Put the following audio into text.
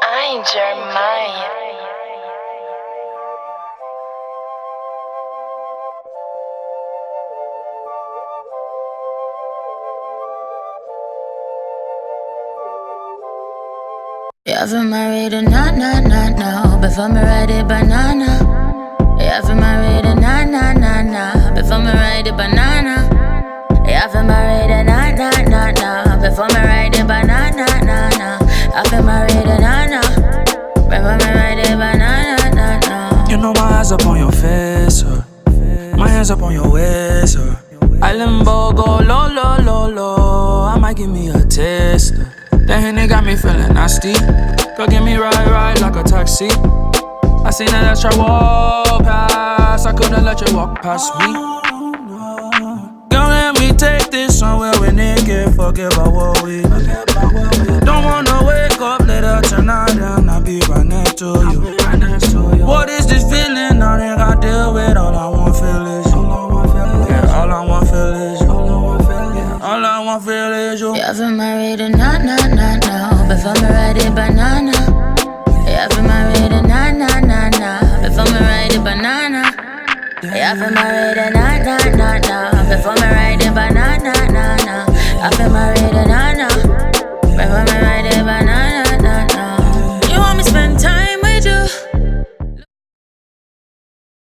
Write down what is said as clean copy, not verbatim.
Ai, Jeremiah. You haven't married a no. Before me ride a banana. You haven't married a no. Before me ride a banana. You haven't married a no. Before me ride a banana. You haven't married a no. Before me ride a banana. You know my eyes up on your face, my hands up on your waist, I limbo go low. I might give me a taste. That Henny got me feeling nasty. Go get me ride like a taxi. I seen that extra walk past. I couldn't let you walk past me. Girl, let me take this somewhere we naked. Forget about what we don't wanna wake up later tonight and I'll be right next to you. What is this feeling? I think I deal with. All I want feel is you. Yeah, all I want feel is you. All I want feel is you. You haven't married a no. Before me ride a banana. You haven't married a no. Before me ride a banana. You haven't married